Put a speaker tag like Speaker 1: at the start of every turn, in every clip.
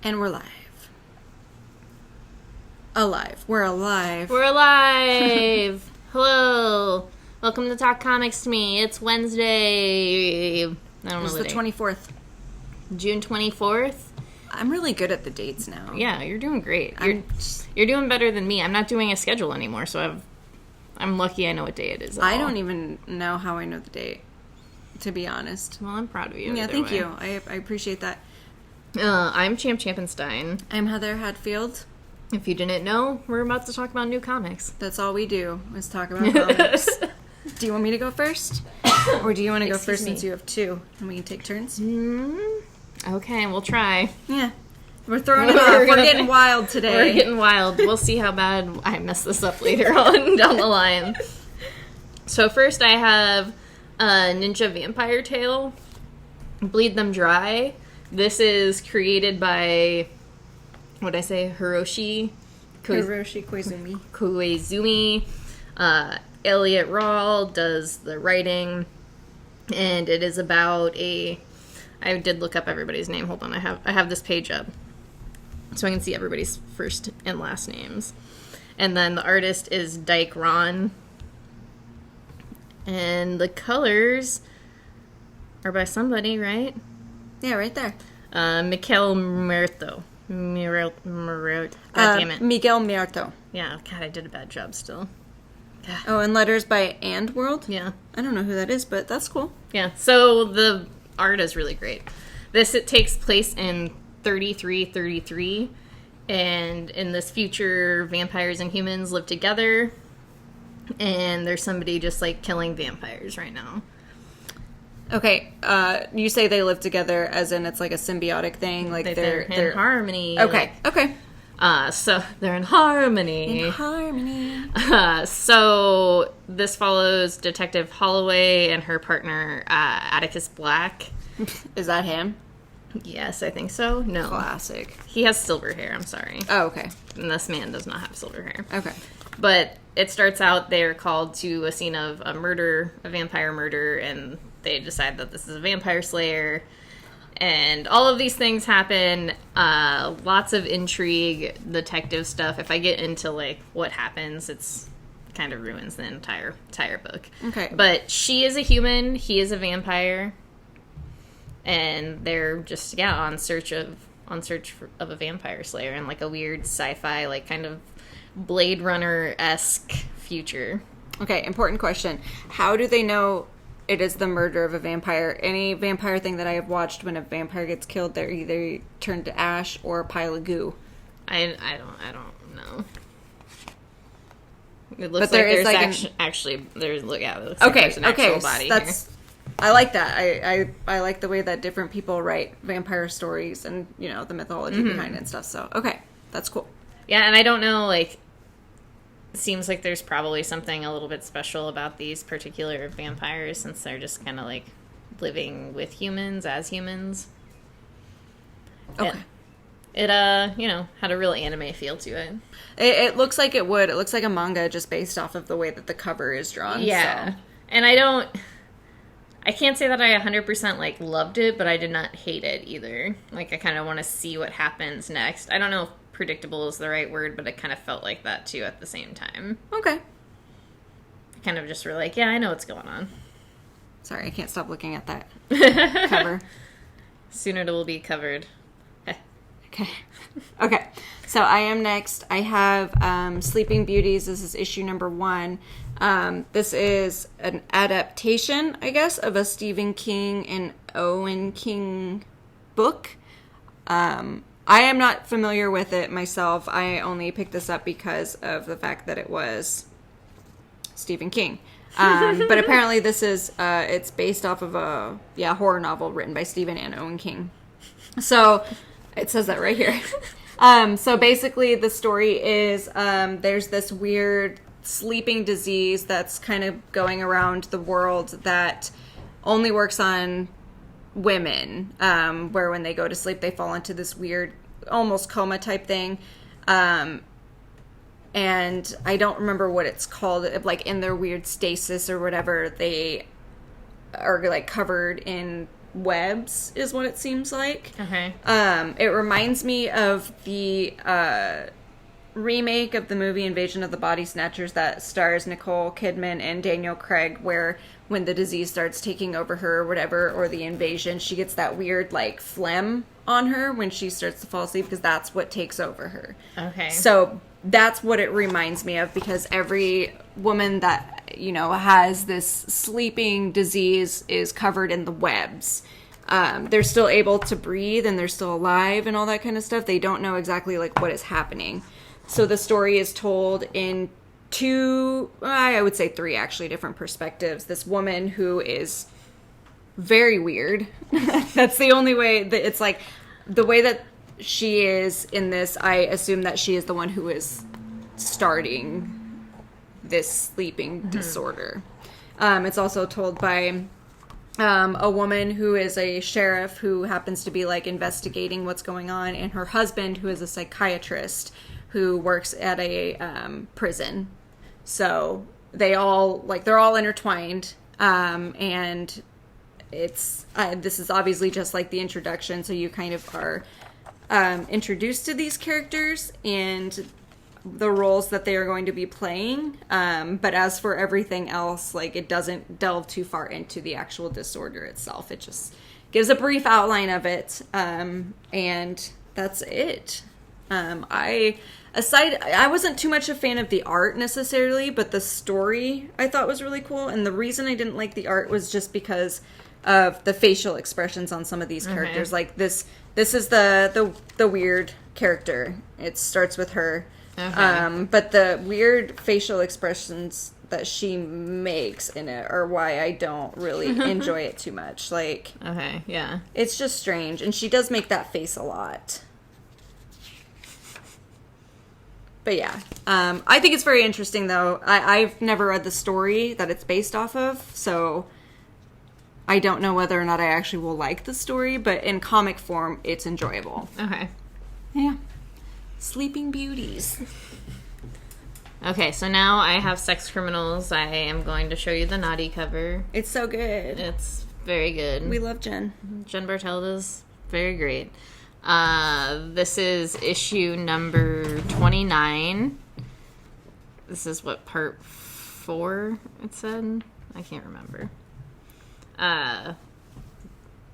Speaker 1: And we're live. Alive. We're alive.
Speaker 2: We're alive! Hello! Welcome to Talk Comics to Me. It's Wednesday. I don't know
Speaker 1: It's
Speaker 2: the
Speaker 1: the
Speaker 2: date.
Speaker 1: 24th.
Speaker 2: June 24th?
Speaker 1: I'm really good at the dates now.
Speaker 2: Yeah, you're doing great. You're doing better than me. I'm not doing a schedule anymore, so I'm lucky I know what day it is.
Speaker 1: I don't even know how I know the date, to be honest.
Speaker 2: Well, I'm proud of you.
Speaker 1: Yeah,
Speaker 2: either
Speaker 1: thank
Speaker 2: way.
Speaker 1: you. I appreciate that.
Speaker 2: I'm Champenstein.
Speaker 1: I'm Heather Hadfield.
Speaker 2: If you didn't know, we're about to talk about new comics.
Speaker 1: That's all we do, is talk about comics. Do you want me to go first? Or do you want to go
Speaker 2: Excuse
Speaker 1: first
Speaker 2: me.
Speaker 1: since you have two? And we can take turns?
Speaker 2: Okay, we'll try.
Speaker 1: Yeah. We're throwing it off. We're getting wild today.
Speaker 2: We're getting wild. We'll see how bad I mess this up later on down the line. So first I have Ninja Vampire Tale, Bleed Them Dry. This is created by, what'd I say, Hiroshi Koizumi. Elliot Rawl does the writing, and it is about I did look up everybody's name. Hold on, I have this page up so I can see everybody's first and last names. And then the artist is Dyke Ron. And the colors are by somebody, right?
Speaker 1: Yeah, right there.
Speaker 2: Mikel Muerto. God damn it.
Speaker 1: Miguel Muerto.
Speaker 2: Yeah, God, I did a bad job still.
Speaker 1: Oh, and letters by And World?
Speaker 2: Yeah.
Speaker 1: I don't know who that is, but that's cool.
Speaker 2: Yeah, so the art is really great. It takes place in 3333, and in this future, vampires and humans live together, and there's somebody just, like, killing vampires right now.
Speaker 1: Okay, you say they live together as in it's like a symbiotic thing, like
Speaker 2: They're in harmony.
Speaker 1: Okay, okay.
Speaker 2: So they're in harmony.
Speaker 1: In harmony.
Speaker 2: So this follows Detective Holloway and her partner, Atticus Black.
Speaker 1: Is that him?
Speaker 2: Yes, I think so. No.
Speaker 1: Classic.
Speaker 2: He has silver hair, I'm sorry.
Speaker 1: Oh, okay.
Speaker 2: And this man does not have silver hair.
Speaker 1: Okay.
Speaker 2: But it starts out, they're called to a scene of a murder, a vampire murder, and they decide that this is a vampire slayer. And all of these things happen. Lots of intrigue, detective stuff. If I get into, like, what happens, it's kind of ruins the entire book.
Speaker 1: Okay.
Speaker 2: But she is a human, he is a vampire. And they're just, on search of a vampire slayer in, like, a weird sci-fi, like, kind of Blade Runner-esque future.
Speaker 1: Okay, important question. How do they know it is the murder of a vampire? Any vampire thing that I have watched, when a vampire gets killed, they're either turned to ash or a pile of goo.
Speaker 2: I don't know. It looks
Speaker 1: But there
Speaker 2: like
Speaker 1: is,
Speaker 2: there's
Speaker 1: like,
Speaker 2: actually there's
Speaker 1: Okay,
Speaker 2: an actual body
Speaker 1: that's...
Speaker 2: here.
Speaker 1: I like that. I like the way that different people write vampire stories and, you know, the mythology behind it and stuff. So, okay, that's cool.
Speaker 2: Yeah, and I don't know, like, it seems like there's probably something a little bit special about these particular vampires since they're just kind of, like, living with humans as humans.
Speaker 1: Okay.
Speaker 2: It had a real anime feel to it.
Speaker 1: It looks like it would. It looks like a manga just based off of the way that the cover is drawn.
Speaker 2: Yeah.
Speaker 1: So.
Speaker 2: And I can't say that I 100% like loved it, but I did not hate it either. Like, I kind of want to see what happens next. I don't know if predictable is the right word, but it kind of felt like that too at the same time.
Speaker 1: Okay.
Speaker 2: Kind of just were like, yeah, I know what's going on.
Speaker 1: Sorry, I can't stop looking at that cover.
Speaker 2: Soon it will be covered.
Speaker 1: Okay. So I am next. I have Sleeping Beauties. This is issue number 1. This is an adaptation, I guess, of a Stephen King and Owen King book. I am not familiar with it myself. I only picked this up because of the fact that it was Stephen King. But apparently this is, it's based off of a horror novel written by Stephen and Owen King. So it says that right here. So basically the story is there's this weird sleeping disease that's kind of going around the world that only works on women, where when they go to sleep they fall into this weird almost coma type thing. And I don't remember what it's called, like in their weird stasis or whatever, they are like covered in webs, is what it seems like.
Speaker 2: Okay.
Speaker 1: It reminds me of the remake of the movie Invasion of the Body Snatchers that stars Nicole Kidman and Daniel Craig, where when the disease starts taking over her or whatever, or the invasion, she gets that weird, like, phlegm on her when she starts to fall asleep, because that's what takes over her.
Speaker 2: Okay.
Speaker 1: So that's what it reminds me of, because every woman that, you know, has this sleeping disease is covered in the webs. They're still able to breathe and they're still alive and all that kind of stuff. They don't know exactly, like, what is happening. So the story is told in two, I would say three, actually, different perspectives. This woman who is very weird. That's the only way that it's like, the way that she is in this, I assume that she is the one who is starting this sleeping disorder. It's also told by a woman who is a sheriff who happens to be, like, investigating what's going on, and her husband, who is a psychiatrist who works at a prison. So they're all intertwined, and it's this is obviously just like the introduction, so you kind of are introduced to these characters and the roles that they are going to be playing, but as for everything else, like, it doesn't delve too far into the actual disorder itself. It just gives a brief outline of it, and that's it. I wasn't too much a fan of the art necessarily, but the story I thought was really cool, and the reason I didn't like the art was just because of the facial expressions on some of these characters.
Speaker 2: Okay.
Speaker 1: Like this is the weird character. It starts with her.
Speaker 2: Okay.
Speaker 1: But the weird facial expressions that she makes in it are why I don't really enjoy it too much. Like,
Speaker 2: Okay, yeah.
Speaker 1: it's just strange, and she does make that face a lot. But yeah, I think it's very interesting, though. I've never read the story that it's based off of, so I don't know whether or not I actually will like the story, but in comic form, it's enjoyable.
Speaker 2: Okay.
Speaker 1: Yeah. Sleeping Beauties.
Speaker 2: Okay, so now I have Sex Criminals. I am going to show you the naughty cover.
Speaker 1: It's so good.
Speaker 2: It's very good.
Speaker 1: We love Jen.
Speaker 2: Jen Bartelda's very great. This is issue number 29. This is what, part 4 it said? I can't remember.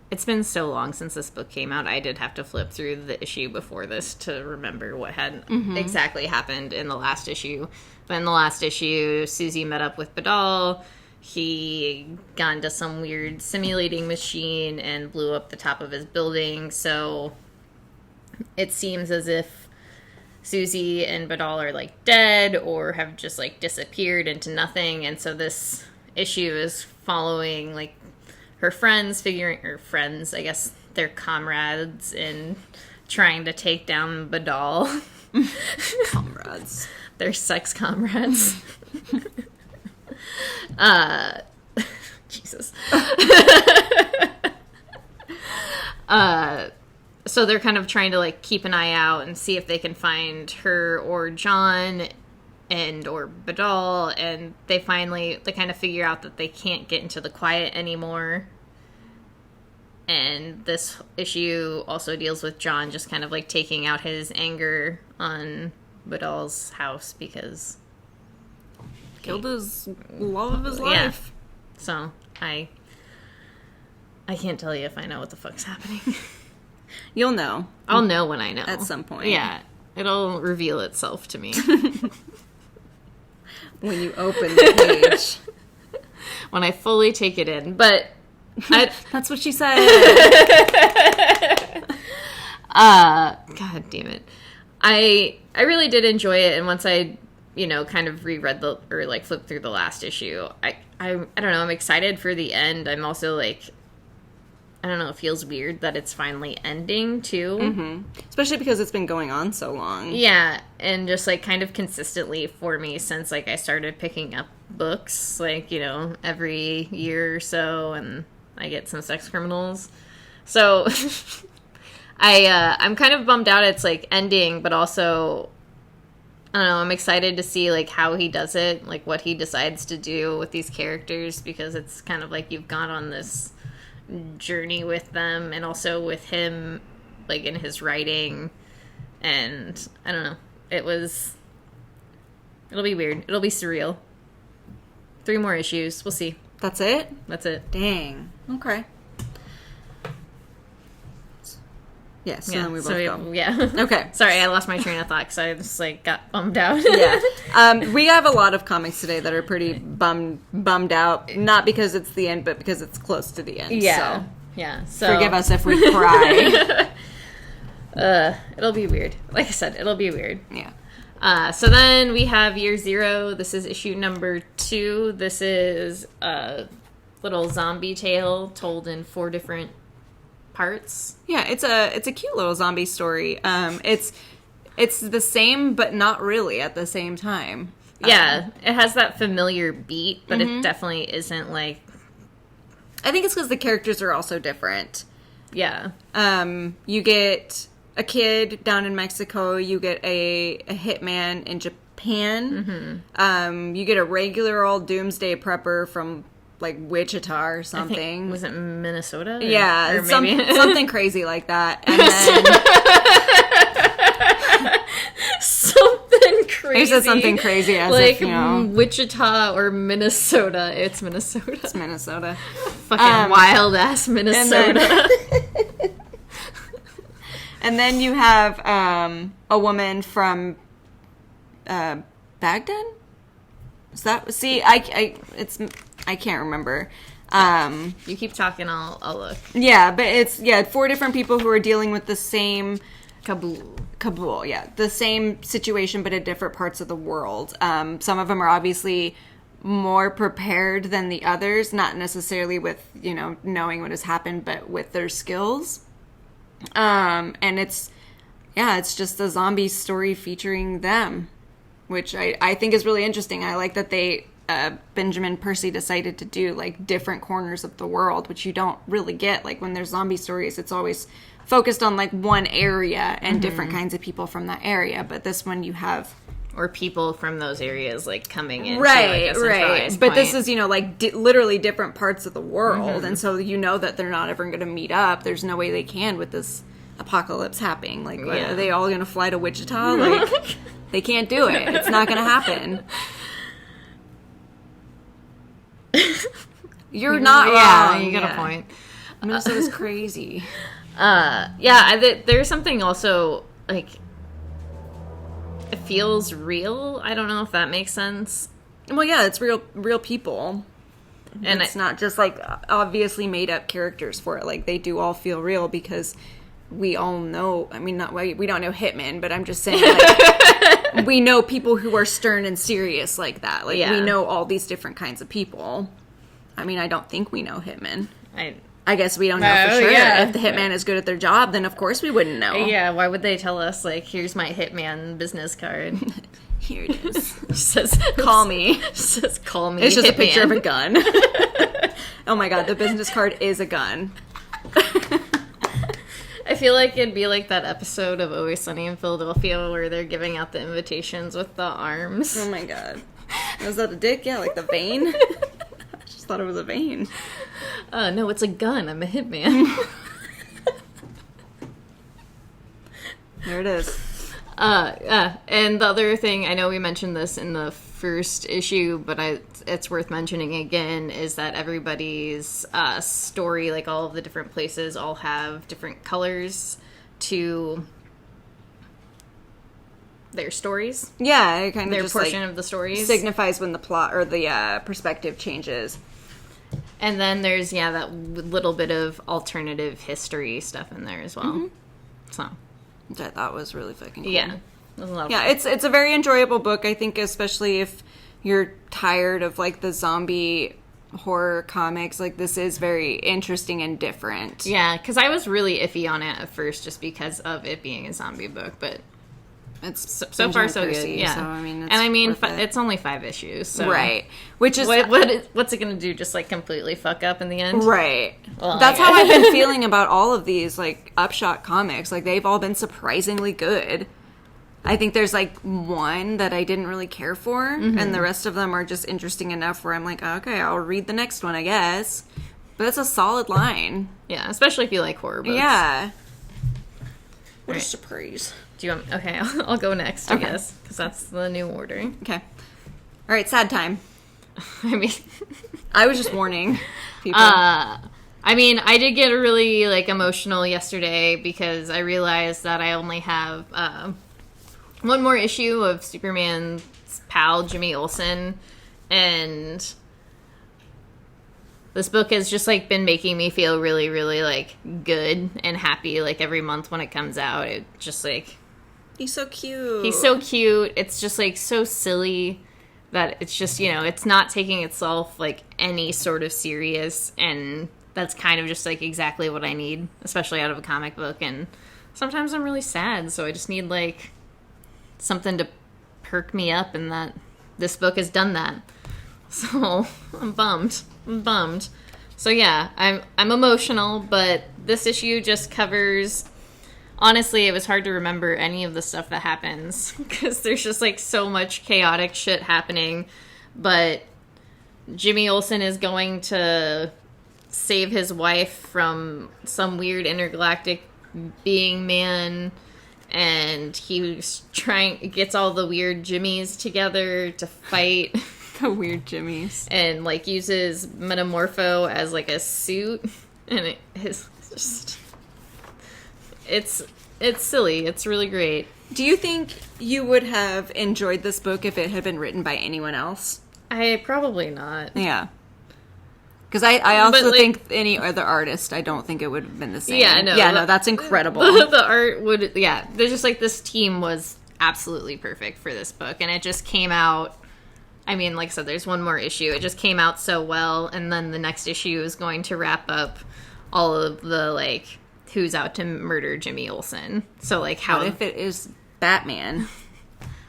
Speaker 2: It's been so long since this book came out, I did have to flip through the issue before this to remember what had exactly happened in the last issue. But in the last issue, Susie met up with Badal. He got into some weird simulating machine and blew up the top of his building, so it seems as if Susie and Badal are, like, dead or have just, like, disappeared into nothing, and so this issue is following, like, her friends, I guess they're comrades in trying to take down Badal.
Speaker 1: Comrades.
Speaker 2: They're sex comrades. Jesus. So they're kind of trying to, like, keep an eye out and see if they can find her or John or Badal, and they kind of figure out that they can't get into the quiet anymore. And this issue also deals with John just kind of, like, taking out his anger on Badal's house because
Speaker 1: Killed his love of his life.
Speaker 2: Yeah. So I can't tell you if I know what the fuck's happening.
Speaker 1: You'll know.
Speaker 2: I'll know when I know.
Speaker 1: At some point.
Speaker 2: Yeah. It'll reveal itself to me.
Speaker 1: When you open the page.
Speaker 2: When I fully take it in. But
Speaker 1: that's what she said.
Speaker 2: God damn it. I really did enjoy it, and once I, kind of reread flipped through the last issue, I don't know, I'm excited for the end. I'm also like, I don't know, it feels weird that it's finally ending, too.
Speaker 1: Mm-hmm. Especially because it's been going on so long.
Speaker 2: Yeah, and just, like, kind of consistently for me since, like, I started picking up books, like, every year or so, and I get some Sex Criminals. So, I'm kind of bummed out it's, like, ending, but also, I don't know, I'm excited to see, like, how he does it, like, what he decides to do with these characters, because it's kind of like you've gone on this journey with them, and also with him, like, in his writing. And I don't know. It'll be weird. It'll be surreal. 3 more issues. We'll see.
Speaker 1: That's it?
Speaker 2: That's it.
Speaker 1: Dang. Okay. Yeah, so then we both go.
Speaker 2: Yeah.
Speaker 1: Okay.
Speaker 2: Sorry, I lost my train of thought because I just, like, got bummed out.
Speaker 1: Yeah. We have a lot of comics today that are pretty bummed out. Not because it's the end, but because it's close to the end.
Speaker 2: Yeah.
Speaker 1: So
Speaker 2: Yeah. So
Speaker 1: forgive us if we cry.
Speaker 2: It'll be weird. Like I said, it'll be weird.
Speaker 1: Yeah.
Speaker 2: So then we have Year Zero. This is issue number 2. This is a little zombie tale told in 4 different parts.
Speaker 1: Yeah, it's a cute little zombie story. It's the same, but not really at the same time.
Speaker 2: Yeah, it has that familiar beat, but it definitely isn't like...
Speaker 1: I think it's because the characters are also different.
Speaker 2: Yeah.
Speaker 1: You get a kid down in Mexico. You get a hitman in Japan. You get a regular old doomsday prepper from, like, Wichita or something.
Speaker 2: Was it Minnesota?
Speaker 1: Yeah,
Speaker 2: or maybe...
Speaker 1: something crazy like that. And then...
Speaker 2: something crazy.
Speaker 1: I said something crazy as
Speaker 2: like,
Speaker 1: if, you know...
Speaker 2: Wichita or Minnesota. It's Minnesota.
Speaker 1: It's Minnesota.
Speaker 2: Fucking wild-ass Minnesota.
Speaker 1: And then you have a woman from Baghdad? Is that... See, I can't remember.
Speaker 2: You keep talking, I'll look.
Speaker 1: Yeah, but it's 4 different people who are dealing with the same...
Speaker 2: Kabul,
Speaker 1: yeah. The same situation, but at different parts of the world. Some of them are obviously more prepared than the others, not necessarily with, you know, knowing what has happened, but with their skills. And it's just a zombie story featuring them, which I think is really interesting. I like that they... Benjamin Percy decided to do, like, different corners of the world, which you don't really get. Like, when there's zombie stories, it's always focused on, like, one area and different kinds of people from that area. But this one you have...
Speaker 2: Or people from those areas, like, coming in.
Speaker 1: Right,
Speaker 2: to, like,
Speaker 1: right. But this is, you know, like, literally different parts of the world. And so you know that they're not ever going to meet up. There's no way they can with this apocalypse happening. Like, are they all going to fly to Wichita? Like, they can't do it. It's not going to happen. You're not wrong.
Speaker 2: Yeah, you got a point.
Speaker 1: Minnesota's crazy.
Speaker 2: There's something also, like, it feels real. I don't know if that makes sense.
Speaker 1: Well, yeah, it's real people. And it's not just, like, obviously made up characters for it. Like, they do all feel real because we all know, I mean, we don't know Hitman, but I'm just saying, like, we know people who are stern and serious like that. Like, we know all these different kinds of people. I mean, I don't think we know Hitman. I guess we don't know for sure.
Speaker 2: Yeah.
Speaker 1: If the Hitman is good at their job, then of course we wouldn't know.
Speaker 2: Yeah, why would they tell us, like, here's my Hitman business card?
Speaker 1: Here it is.
Speaker 2: It says, call me. It says, call me.
Speaker 1: It's just
Speaker 2: Hitman.
Speaker 1: a picture of a gun. Oh my god, the business card is a gun.
Speaker 2: I feel like it'd be like that episode of Always Sunny in Philadelphia where they're giving out the invitations with the arms.
Speaker 1: Oh my god. Was that a dick? Yeah, like the vein? I just thought it was a vein.
Speaker 2: No, it's a gun. I'm a hitman.
Speaker 1: There it is.
Speaker 2: And the other thing, I know we mentioned this in the first issue, but it's worth mentioning again, is that everybody's story, like all of the different places, all have different colors to their stories.
Speaker 1: Yeah, it kind of
Speaker 2: their
Speaker 1: just,
Speaker 2: portion
Speaker 1: like,
Speaker 2: of the stories
Speaker 1: signifies when the plot or the perspective changes.
Speaker 2: And then there's that little bit of alternative history stuff in there as well.
Speaker 1: Mm-hmm.
Speaker 2: So
Speaker 1: which I thought was really fucking cool.
Speaker 2: Yeah. It was a lot of fun.
Speaker 1: It's a very enjoyable book. I think especially if you're tired of, like, the zombie horror comics, like, this is very interesting and different.
Speaker 2: Yeah, because I was really iffy on it at first just because of it being a zombie book, but
Speaker 1: it's
Speaker 2: so far so good. Yeah,
Speaker 1: so, I mean,
Speaker 2: it's only 5 issues, so
Speaker 1: right? Which is
Speaker 2: what's it gonna do? Just, like, completely fuck up in the end,
Speaker 1: right?
Speaker 2: Well,
Speaker 1: that's how I've been feeling about all of these, like, Upshot comics. Like, they've all been surprisingly good. I think there's, like, one that I didn't really care for, and the rest of them are just interesting enough where I'm like, okay, I'll read the next one, I guess. But that's a solid line.
Speaker 2: Yeah, especially if you like horror books.
Speaker 1: Yeah. What
Speaker 2: Right.
Speaker 1: a surprise.
Speaker 2: Do you want... Okay, I'll go next, I guess, because that's the new order.
Speaker 1: Okay. All right, sad time.
Speaker 2: I mean...
Speaker 1: I was just warning people.
Speaker 2: I mean, I did get really, like, emotional yesterday because I realized that I only have one more issue of Superman's pal, Jimmy Olsen, and this book has just, like, been making me feel really, really, like, good and happy, like, every month when it comes out. It just, like...
Speaker 1: He's so cute.
Speaker 2: He's so cute. It's just, like, so silly that it's just, you know, it's not taking itself, like, any sort of serious, and... That's kind of just, like, exactly what I need, especially out of a comic book. And sometimes I'm really sad, so I just need, like, something to perk me up, and that this book has done that. So I'm bummed. So yeah, I'm emotional, but this issue just covers... Honestly, it was hard to remember any of the stuff that happens, because there's just, like, so much chaotic shit happening. But Jimmy Olsen is going to... save his wife from some weird intergalactic being man, and gets all the weird Jimmies together to fight.
Speaker 1: The weird Jimmies.
Speaker 2: And, like, uses Metamorpho as, like, a suit, and it's just... It's silly. It's really great.
Speaker 1: Do you think you would have enjoyed this book if it had been written by anyone else?
Speaker 2: Probably not.
Speaker 1: Yeah. Because I also
Speaker 2: But, like,
Speaker 1: think any other artist, I don't think it would have been the same.
Speaker 2: Yeah, no.
Speaker 1: Yeah, no, that's incredible.
Speaker 2: The art would, yeah. There's just, like, this team was absolutely perfect for this book. And it just came out, I mean, like I said, there's one more issue. It just came out so well. And then the next issue is going to wrap up all of the, like, who's out to murder Jimmy Olsen. So, like, how...
Speaker 1: What if it is Batman?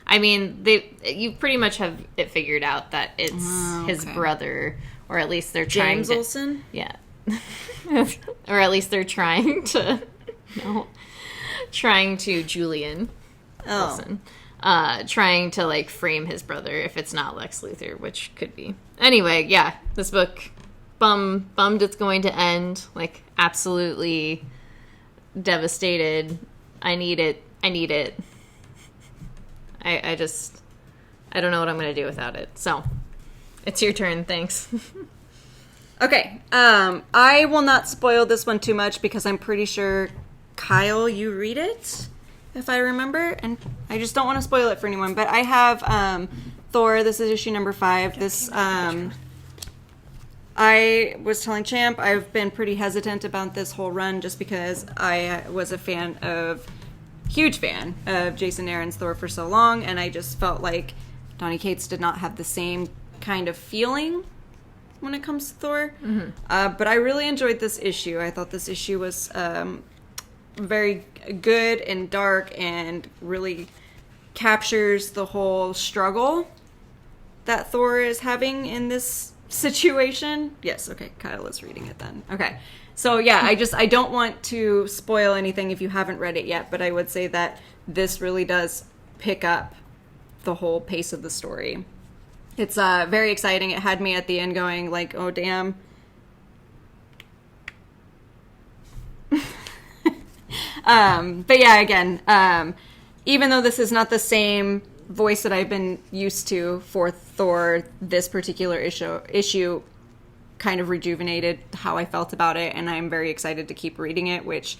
Speaker 2: I mean, you pretty much have it figured out that it's his brother... Or at least they're trying
Speaker 1: James Olsen?
Speaker 2: Yeah. Or at least they're trying to... No. Trying to Julian Olsen. Trying to, like, frame his brother if it's not Lex Luthor, which could be. Anyway, yeah. This book, bummed it's going to end. Like, absolutely devastated. I need it. I don't know what I'm going to do without it. So... It's your turn, thanks.
Speaker 1: Okay, I will not spoil this one too much because I'm pretty sure, Kyle, you read it, if I remember, and I just don't want to spoil it for anyone, but I have Thor, this is issue number 5. This, I was telling Champ, I've been pretty hesitant about this whole run just because I was a huge fan of Jason Aaron's Thor for so long, and I just felt like Donny Cates did not have the same kind of feeling when it comes to Thor. Mm-hmm. But I really enjoyed this issue. I thought this issue was very good and dark and really captures the whole struggle that Thor is having in this situation. Yes, okay, Kyle is reading it then. Okay. So yeah, I don't want to spoil anything if you haven't read it yet, but I would say that this really does pick up the whole pace of the story. It's very exciting. It had me at the end going like, oh, damn. But yeah, again, even though this is not the same voice that I've been used to for Thor, this particular issue kind of rejuvenated how I felt about it, and I'm very excited to keep reading it, which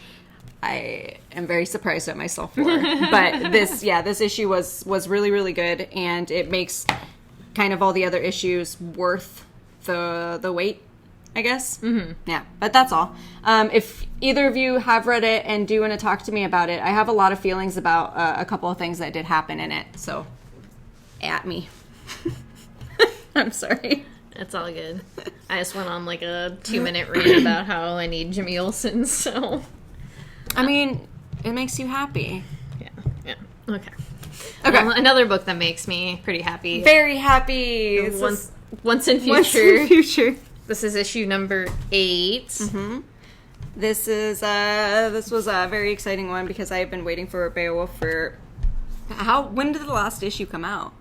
Speaker 1: I am very surprised at myself for. But this issue was really, really good, and it makes... kind of all the other issues worth the wait, I guess. Mm-hmm. Yeah, but that's all. If either of you have read it and do want to talk to me about it, I have a lot of feelings about a couple of things that did happen in it, so at me. I'm sorry.
Speaker 2: It's all good. I just went on like a 2-minute rant about how I need Jimmy Olsen, so...
Speaker 1: I mean, it makes you happy.
Speaker 2: Yeah. Okay. Another book that makes me pretty happy.
Speaker 1: Very happy.
Speaker 2: Once in Future.
Speaker 1: Once in Future.
Speaker 2: This is issue number 8.
Speaker 1: Mm-hmm. This was a very exciting one because I have been waiting for Beowulf for... When did the last issue come out?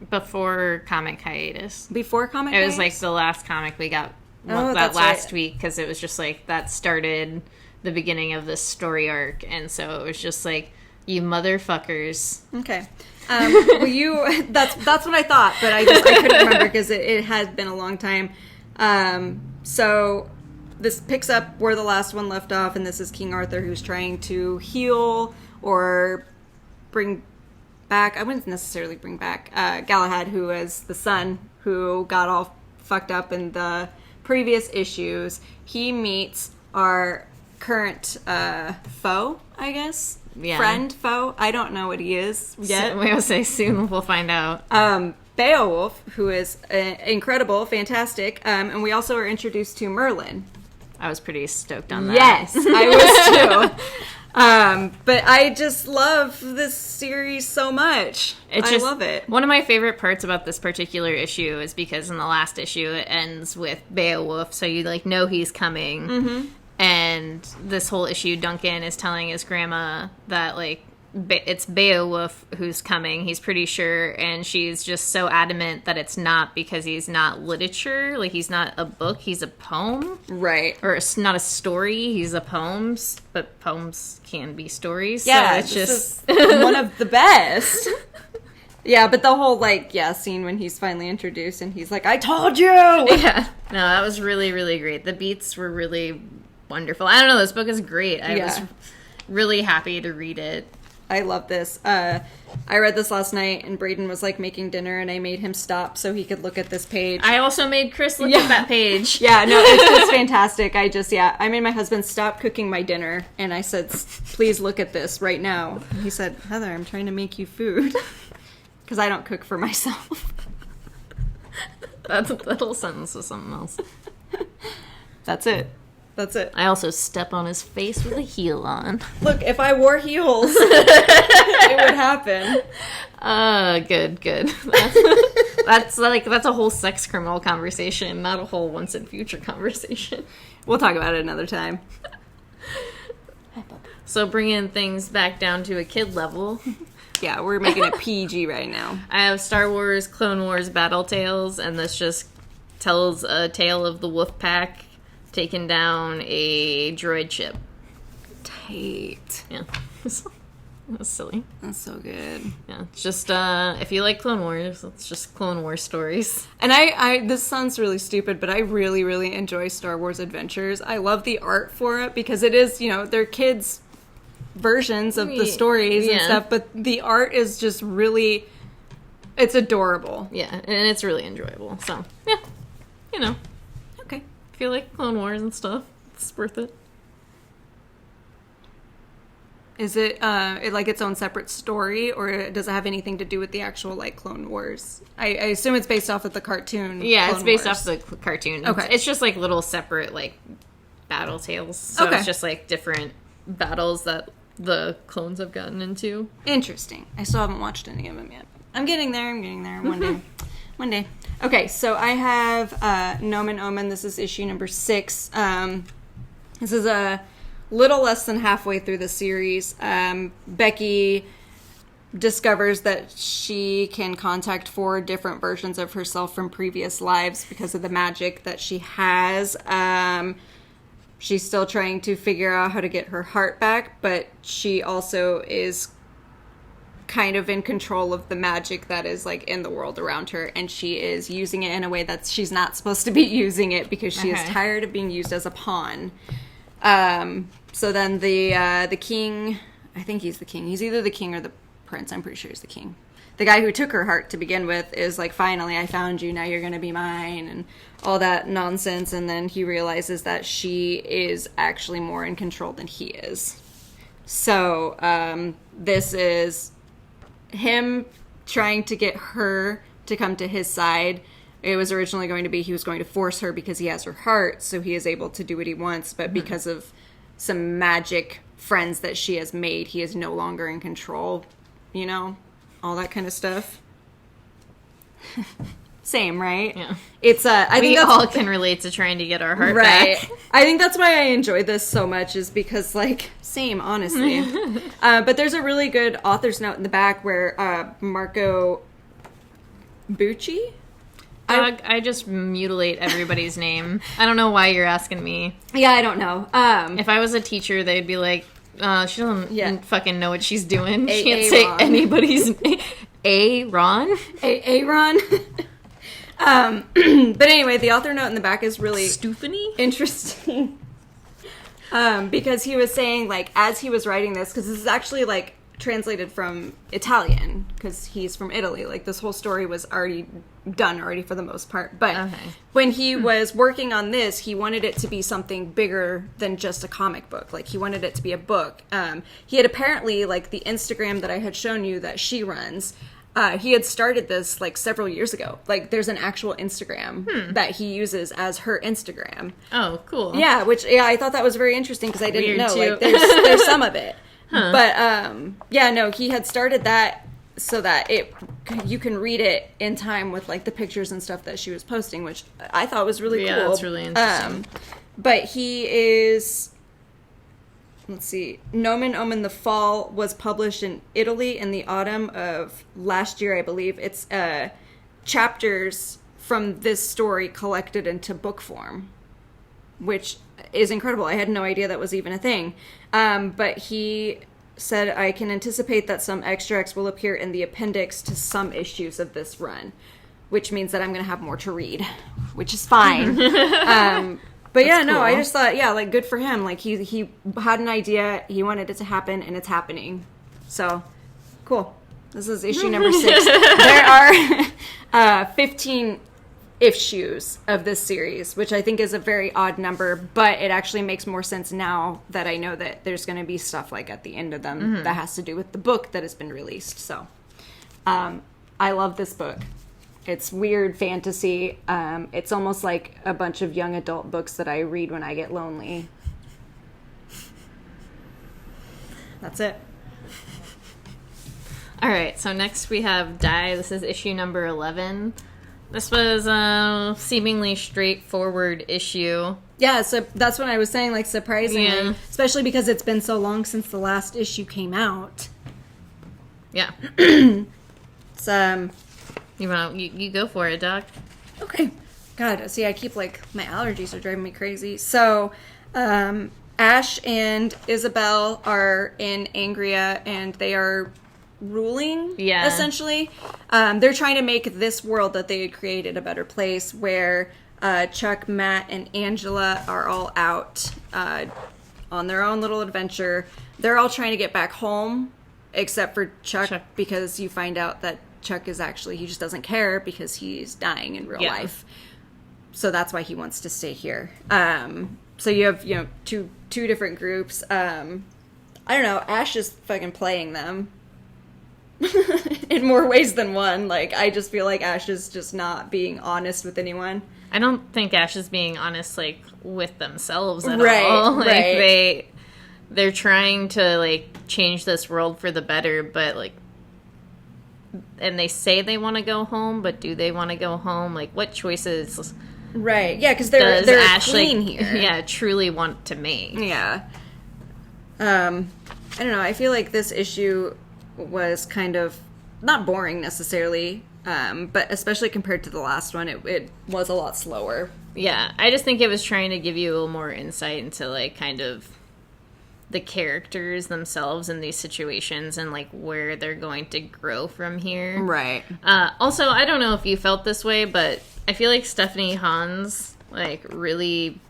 Speaker 2: Before comic hiatus.
Speaker 1: Before comic
Speaker 2: hiatus? It was
Speaker 1: hiatus?
Speaker 2: like the last comic we got that last week, because it was just like that started the beginning of this story arc, and so it was just like, you motherfuckers.
Speaker 1: Okay. Well, that's what I thought, but I couldn't remember because it had been a long time. So this picks up where the last one left off, and this is King Arthur, who's trying to heal or bring back, I wouldn't necessarily bring back, Galahad, who is the son who got all fucked up in the previous issues. He meets our current foe, I guess.
Speaker 2: Yeah.
Speaker 1: Friend, foe. I don't know what he is yet.
Speaker 2: So, we will say soon we'll find out.
Speaker 1: Beowulf, who is incredible, fantastic, and we also are introduced to Merlin.
Speaker 2: I was pretty stoked on that.
Speaker 1: Yes, I was too. But I just love this series so much. I love it.
Speaker 2: One of my favorite parts about this particular issue is because in the last issue it ends with Beowulf, so you like know he's coming. Mm-hmm. And this whole issue, Duncan is telling his grandma that like it's Beowulf who's coming. He's pretty sure, and she's just so adamant that it's not, because he's not literature. Like, he's not a book, he's a poem.
Speaker 1: Right.
Speaker 2: Or it's not a story, he's a poems, but poems can be stories.
Speaker 1: Yeah,
Speaker 2: so it's just
Speaker 1: one of the best. Yeah, but the whole, scene when he's finally introduced and he's like, I told you!
Speaker 2: Yeah. No, that was really, really great. The beats were really wonderful. I don't know, this book is great. I was really happy to read it.
Speaker 1: I love this. I read this last night, and Braden was, making dinner, and I made him stop so he could look at this page.
Speaker 2: I also made Chris look at that page.
Speaker 1: Yeah, no, it's fantastic. I made my husband stop cooking my dinner, and I said, please look at this right now. And he said, Heather, I'm trying to make you food. Because I don't cook for myself.
Speaker 2: That little sentence was something else.
Speaker 1: That's it.
Speaker 2: I also step on his face with a heel on.
Speaker 1: Look, if I wore heels, it would happen.
Speaker 2: Good. That's a whole sex criminal conversation, not a whole once and future conversation.
Speaker 1: We'll talk about it another time.
Speaker 2: So bringing things back down to a kid level.
Speaker 1: Yeah, we're making it PG right now.
Speaker 2: I have Star Wars, Clone Wars, Battle Tales, and this just tells a tale of the Wolf Pack taking down a droid ship.
Speaker 1: Tight.
Speaker 2: Yeah. That's silly.
Speaker 1: That's so good.
Speaker 2: Yeah. It's just, if you like Clone Wars, it's just Clone Wars stories.
Speaker 1: And I this sounds really stupid, but I really, really enjoy Star Wars Adventures. I love the art for it because it is, they're kids' versions of the stories and stuff, but the art is just really, it's adorable.
Speaker 2: Yeah, and it's really enjoyable. So, yeah.
Speaker 1: Okay.
Speaker 2: If you like Clone Wars and stuff, it's worth it.
Speaker 1: Is it its own separate story, or does it have anything to do with the actual Clone Wars? I assume it's based off of the cartoon.
Speaker 2: Yeah,
Speaker 1: Clone
Speaker 2: it's based
Speaker 1: Wars.
Speaker 2: off the cartoon.
Speaker 1: Okay.
Speaker 2: It's just little separate battle tales. So it's just different battles that the clones have gotten into.
Speaker 1: Interesting. I still haven't watched any of them yet. I'm getting there. One day. Okay, so I have Nomen Omen. This is issue number 6. This is a little less than halfway through the series. Becky discovers that she can contact 4 different versions of herself from previous lives because of the magic that she has. She's still trying to figure out how to get her heart back, but she also is kind of in control of the magic that is in the world around her, and she is using it in a way that she's not supposed to be using it because she is tired of being used as a pawn. So then the king, I think he's the king. He's either the king or the prince. I'm pretty sure he's the king. The guy who took her heart to begin with is finally, I found you, now you're going to be mine, and all that nonsense. And then he realizes that she is actually more in control than he is. So this is him trying to get her to come to his side. It was originally going to be he was going to force her because he has her heart, so he is able to do what he wants. But because of some magic friends that she has made, he is no longer in control. All that kind of stuff. Same, right?
Speaker 2: Yeah.
Speaker 1: It's I think
Speaker 2: we all can relate to trying to get our heart back.
Speaker 1: I think that's why I enjoy this so much, is because same, honestly. But there's a really good author's note in the back where Marco Bucci
Speaker 2: Dog, I just mutilate everybody's name. I don't know why you're asking me.
Speaker 1: Yeah, I don't know.
Speaker 2: If I was a teacher, they'd be like, she doesn't fucking know what she's doing. She can't
Speaker 1: Ron.
Speaker 2: say anybody's name. Ron?
Speaker 1: Ron. But anyway, the author note in the back is really interesting. Because he was saying, like, as he was writing this, because this is actually, like, translated from Italian, because he's from Italy. Like, this whole story was already done for the most part. But when he was working on this, he wanted it to be something bigger than just a comic book. Like, he wanted it to be a book. He had apparently, like, the Instagram that I had shown you that she runs, he had started this, like, several years ago. Like, there's an actual Instagram that he uses as her Instagram.
Speaker 2: Oh, cool.
Speaker 1: Yeah, which, I thought that was very interesting because I didn't know. Too. Like, there's some of it. Huh. But, he had started that so that you can read it in time with, like, the pictures and stuff that she was posting, which I thought was really cool.
Speaker 2: Yeah, that's really interesting.
Speaker 1: But he is... Let's see. Nomen Omen The Fall was published in Italy in the autumn of last year, I believe. It's chapters from this story collected into book form, which is incredible. I had no idea that was even a thing. But he said, I can anticipate that some extracts will appear in the appendix to some issues of this run, which means that I'm going to have more to read, which is fine. But that's cool. I just thought, like, good for him. Like, he had an idea, he wanted it to happen, and it's happening. So, cool. This is issue number 6. There are 15 issues of this series, which I think is a very odd number, but it actually makes more sense now that I know that there's going to be stuff, like, at the end of them that has to do with the book that has been released. So, I love this book. It's weird fantasy. It's almost like a bunch of young adult books that I read when I get lonely. That's it.
Speaker 2: All right, so next we have Die. This is issue number 11. This was a seemingly straightforward issue.
Speaker 1: Yeah, so that's what I was saying, like, surprisingly. Especially because it's been so long since the last issue came out.
Speaker 2: Yeah.
Speaker 1: It's,
Speaker 2: You go for it, Doc.
Speaker 1: Okay. God, see, I keep, like, my allergies are driving me crazy. So, Ash and Isabel are in Angria, and they are ruling, essentially. They're trying to make this world that they had created a better place, where Chuck, Matt, and Angela are all out on their own little adventure. They're all trying to get back home, except for Chuck. Because you find out that Chuck is actually, he just doesn't care because he's dying in real life. So that's why he wants to stay here. So you have, two different groups. I don't know, Ash is fucking playing them in more ways than one. Like, I just feel like Ash is just not being honest with anyone.
Speaker 2: I don't think Ash is being honest, like, with themselves at all. Like, they're trying to, like, change this world for the better, but, like, and they say they want to go home, but do they want to go home? Like, what choices?
Speaker 1: Right. Yeah, because they're
Speaker 2: Ash,
Speaker 1: clean
Speaker 2: like,
Speaker 1: here.
Speaker 2: Yeah, truly want to make.
Speaker 1: Yeah. I don't know. I feel like this issue was kind of not boring necessarily, but especially compared to the last one, it was a lot slower.
Speaker 2: Yeah, I just think it was trying to give you a little more insight into, like, kind of the characters themselves in these situations and, like, where they're going to grow from here.
Speaker 1: Right.
Speaker 2: Also, I don't know if you felt this way, but I feel like Stephanie Hans, like, really,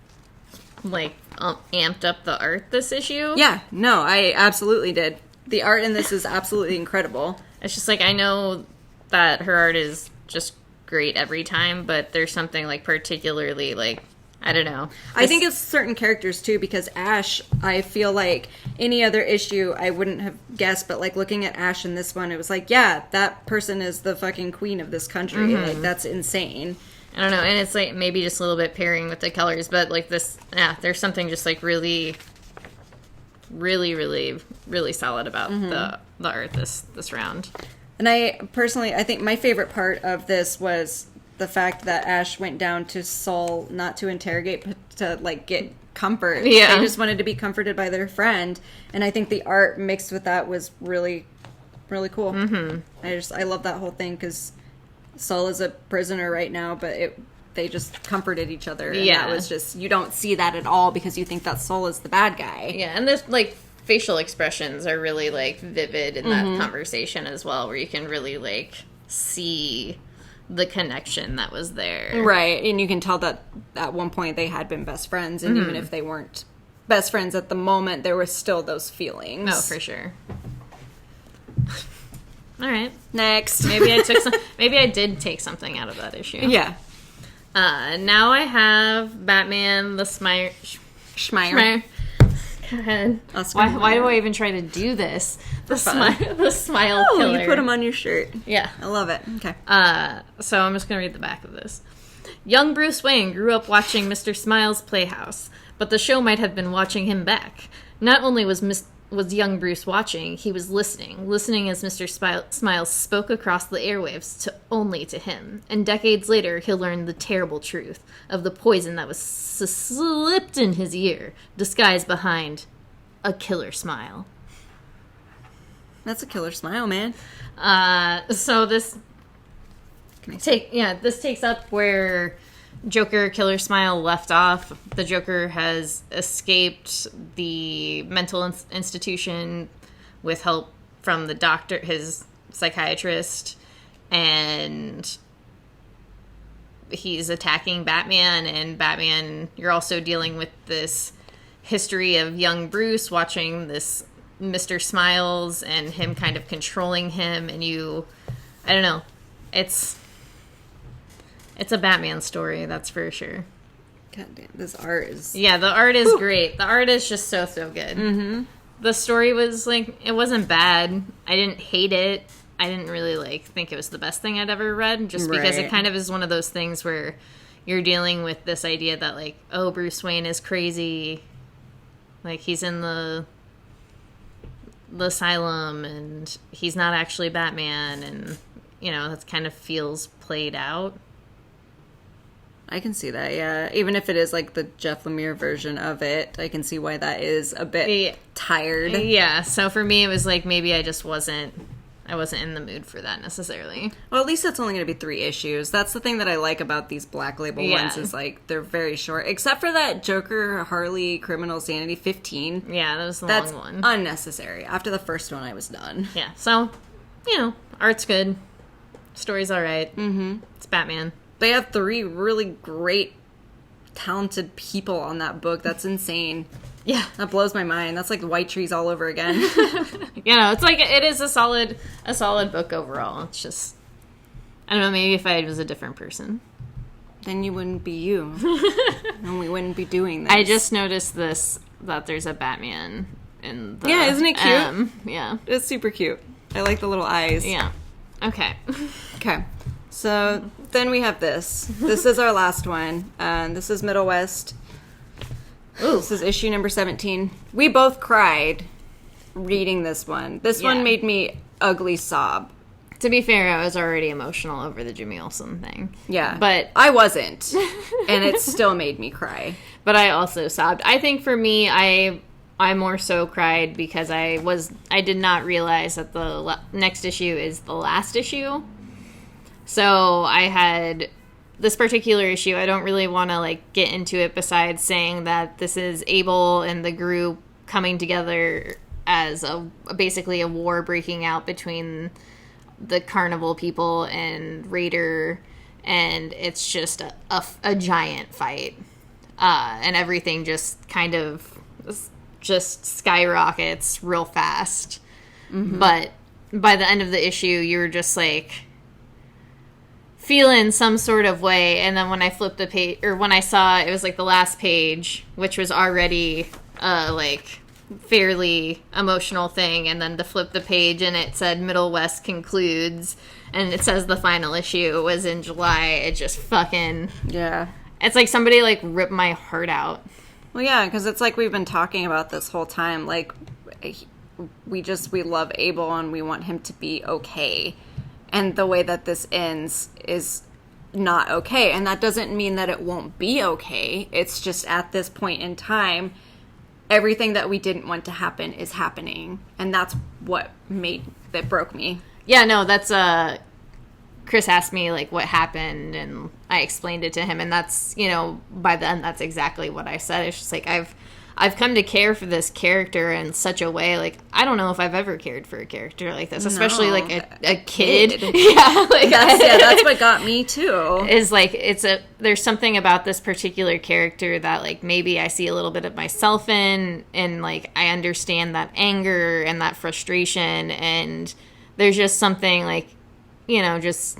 Speaker 2: like, amped up the art this issue.
Speaker 1: Yeah, no, I absolutely did. The art in this is absolutely incredible.
Speaker 2: It's just, like, I know that her art is just great every time, but there's something, like, particularly, like, I don't know.
Speaker 1: I think it's certain characters, too, because Ash, I feel like any other issue I wouldn't have guessed, but, like, looking at Ash in this one, it was like, yeah, that person is the fucking queen of this country. Mm-hmm. Like, that's insane.
Speaker 2: I don't know, and it's, like, maybe just a little bit pairing with the colors, but, like, this, there's something just, like, really, really, really, really solid about the art this round.
Speaker 1: And I think my favorite part of this was the fact that Ash went down to Seoul not to interrogate, but to, like, get comfort.
Speaker 2: Yeah.
Speaker 1: They just wanted to be comforted by their friend. And I think the art mixed with that was really, really cool. Mm-hmm. I love that whole thing because Saul is a prisoner right now, but they just comforted each other. And
Speaker 2: Yeah.
Speaker 1: that was just, you don't see that at all because you think that Saul is the bad guy.
Speaker 2: Yeah, and there's, like, facial expressions are really, like, vivid in that conversation as well, where you can really, like, see the connection that was there.
Speaker 1: Right, and you can tell that at one point they had been best friends, and even if they weren't best friends at the moment, there were still those feelings.
Speaker 2: Oh, for sure. All right.
Speaker 1: Next.
Speaker 2: Maybe I did take something out of that issue.
Speaker 1: Yeah.
Speaker 2: Now I have Batman the
Speaker 1: Schmeier.
Speaker 2: Go ahead.
Speaker 1: Oscar
Speaker 2: Why do
Speaker 1: Mayer.
Speaker 2: I even try to do this? The
Speaker 1: fun.
Speaker 2: smile
Speaker 1: Oh,
Speaker 2: killer.
Speaker 1: you put him on your shirt.
Speaker 2: Yeah.
Speaker 1: I love it. Okay.
Speaker 2: So I'm just going to read the back of this. Young Bruce Wayne grew up watching Mr. Smiles' Playhouse, but the show might have been watching him back. Not only was young Bruce watching, he was listening as Mr. Smiles spoke across the airwaves only to him. And decades later, he'll learn the terrible truth of the poison that was slipped in his ear, disguised behind a killer smile.
Speaker 1: That's a killer smile, man.
Speaker 2: So this takes up where Joker Killer Smile left off. The Joker has escaped the mental institution with help from the doctor, his psychiatrist, and he's attacking Batman. And Batman, you're also dealing with this history of young Bruce watching this Mr. Smiles and him kind of controlling him, and I don't know, it's a Batman story, that's for sure.
Speaker 1: God damn, this art is...
Speaker 2: Yeah, the art is great. The art is just so good. Mm-hmm. The story was, like, it wasn't bad. I didn't hate it. I didn't really, like, think it was the best thing I'd ever read, just because it kind of is one of those things where you're dealing with this idea that, like, oh, Bruce Wayne is crazy. Like, he's in the asylum, and he's not actually Batman, and, you know, that kind of feels played out.
Speaker 1: I can see that, yeah. Even if it is like the Jeff Lemire version of it, I can see why that is a bit tired.
Speaker 2: Yeah, so for me it was like maybe I wasn't in the mood for that necessarily.
Speaker 1: Well, at least it's only going to be 3 issues. That's the thing that I like about these Black Label ones is like they're very short. Except for that Joker Harley Criminal Sanity 15.
Speaker 2: Yeah, that was the
Speaker 1: That's
Speaker 2: long one.
Speaker 1: Unnecessary. After the first one, I was done.
Speaker 2: Yeah, so, you know, art's good. Story's alright. Mm-hmm. It's Batman.
Speaker 1: They have 3 really great, talented people on that book. That's insane.
Speaker 2: Yeah.
Speaker 1: That blows my mind. That's like White Trees all over again.
Speaker 2: You know, it's like, it is a solid book overall. It's just, I don't know, maybe if I was a different person.
Speaker 1: Then you wouldn't be you. And we wouldn't be doing this.
Speaker 2: I just noticed that there's a Batman in the
Speaker 1: Yeah, isn't it cute?
Speaker 2: Yeah.
Speaker 1: It's super cute. I like the little eyes.
Speaker 2: Yeah. Okay.
Speaker 1: Okay. So then we have this. This is our last one. This is Middle West. Ooh. This is issue number 17. We both cried reading this one. This one made me ugly sob.
Speaker 2: To be fair, I was already emotional over the Jimmy Olsen thing.
Speaker 1: Yeah.
Speaker 2: But
Speaker 1: I wasn't. And it still made me cry.
Speaker 2: But I also sobbed. I think for me, I more so cried because I did not realize that the next issue is the last issue. So I had this particular issue. I don't really want to like get into it besides saying that this is Abel and the group coming together as basically a war breaking out between the carnival people and Raider, and it's just a giant fight, and everything just kind of just skyrockets real fast. Mm-hmm. But by the end of the issue, you're just like feeling some sort of way, and then when I flipped the page, or when I saw it was like the last page, which was already like fairly emotional thing, and then to flip the page and it said Middle West concludes, and it says the final issue was in July. It just fucking it's like somebody like ripped my heart out.
Speaker 1: Well, yeah, because it's like we've been talking about this whole time. Like we love Abel and we want him to be okay. And the way that this ends is not okay. And that doesn't mean that it won't be okay. It's just at this point in time, everything that we didn't want to happen is happening. And that's what broke me.
Speaker 2: Yeah, no, that's Chris asked me, like, what happened, and I explained it to him, and that's, you know, by then, that's exactly what I said. It's just, like, I've come to care for this character in such a way, like, I don't know if I've ever cared for a character like this, especially, like, a kid. Yeah, like,
Speaker 1: that's what got me, too.
Speaker 2: Is, like, there's something about this particular character that, like, maybe I see a little bit of myself in, and, like, I understand that anger and that frustration, and there's just something, like, you know, just,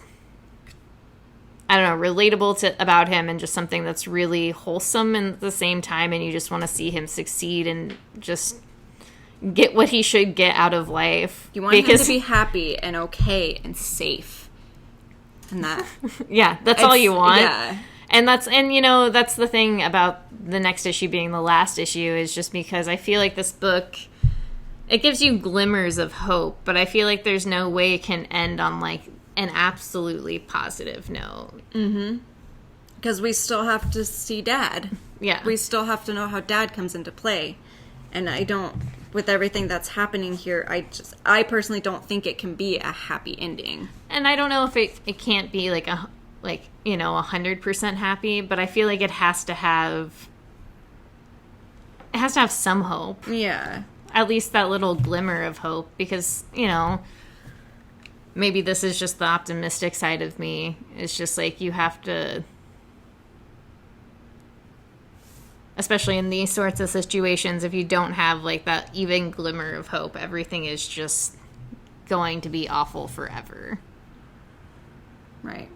Speaker 2: I don't know, relatable about him, and just something that's really wholesome and at the same time, and you just want to see him succeed and just get what he should get out of life.
Speaker 1: You want him to be happy and okay and safe. And that.
Speaker 2: Yeah, that's all you want.
Speaker 1: Yeah.
Speaker 2: And you know, that's the thing about the next issue being the last issue, is just because I feel like this book, it gives you glimmers of hope, but I feel like there's no way it can end on, like, an absolutely positive note.
Speaker 1: Mm-hmm. Because we still have to see Dad.
Speaker 2: Yeah.
Speaker 1: We still have to know how Dad comes into play. And I don't, with everything that's happening here, I personally don't think it can be a happy ending.
Speaker 2: And I don't know if it can't be, like, 100% happy, but I feel like it has to have some hope.
Speaker 1: Yeah.
Speaker 2: At least that little glimmer of hope, because, you know, maybe this is just the optimistic side of me. It's just like, you have to, especially in these sorts of situations, if you don't have, like, that even glimmer of hope, everything is just going to be awful forever.
Speaker 1: Right.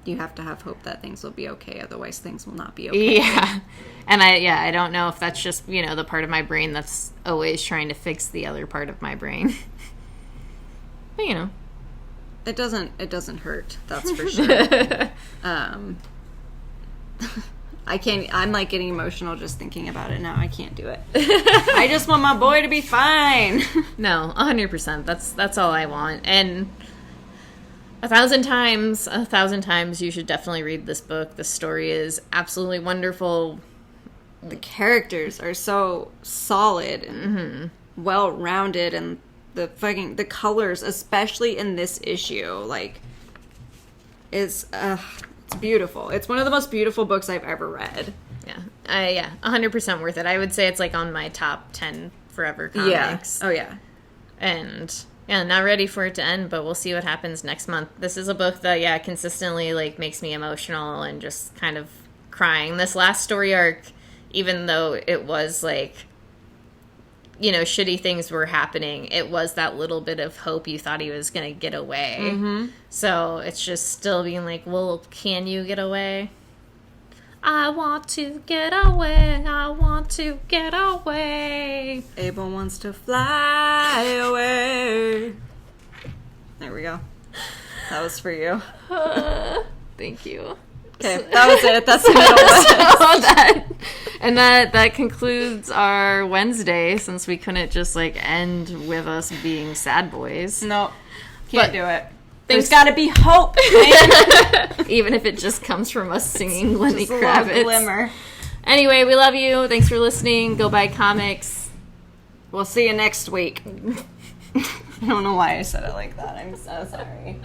Speaker 1: You have to have hope that things will be okay, otherwise things will not be okay.
Speaker 2: Yeah. And I don't know if that's just, you know, the part of my brain that's always trying to fix the other part of my brain. But, you know.
Speaker 1: It doesn't hurt, that's for sure. I'm, like, getting emotional just thinking about it now. I can't do it. I just want my boy to be fine.
Speaker 2: No, 100%. That's all I want. And 1,000 times, you should definitely read this book. The story is absolutely wonderful.
Speaker 1: The characters are so solid and well-rounded, and the colors, especially in this issue, like, it's beautiful. It's one of the most beautiful books I've ever read.
Speaker 2: Yeah, 100% worth it. I would say it's, like, on my top 10 forever comics.
Speaker 1: Yeah. Oh, yeah.
Speaker 2: And, yeah, not ready for it to end, but we'll see what happens next month. This is a book that, consistently, like, makes me emotional and just kind of crying. This last story arc, even though it was, like, you know, shitty things were happening, it was that little bit of hope. You thought he was going to get away. Mm-hmm. So it's just still being like, well, can you get away? I want to get away. I want to get away.
Speaker 1: Abel wants to fly away. There we go. That was for you.
Speaker 2: Thank you.
Speaker 1: Okay, that was it. That's the middle
Speaker 2: And that concludes our Wednesday, since we couldn't just, like, end with us being sad boys.
Speaker 1: No, can't do it. There's got to be hope, man.
Speaker 2: Even if it just comes from us singing Lenny
Speaker 1: just
Speaker 2: Kravitz.
Speaker 1: A little glimmer.
Speaker 2: Anyway, we love you. Thanks for listening. Go buy comics.
Speaker 1: We'll see you next week. I don't know why I said it like that. I'm so sorry.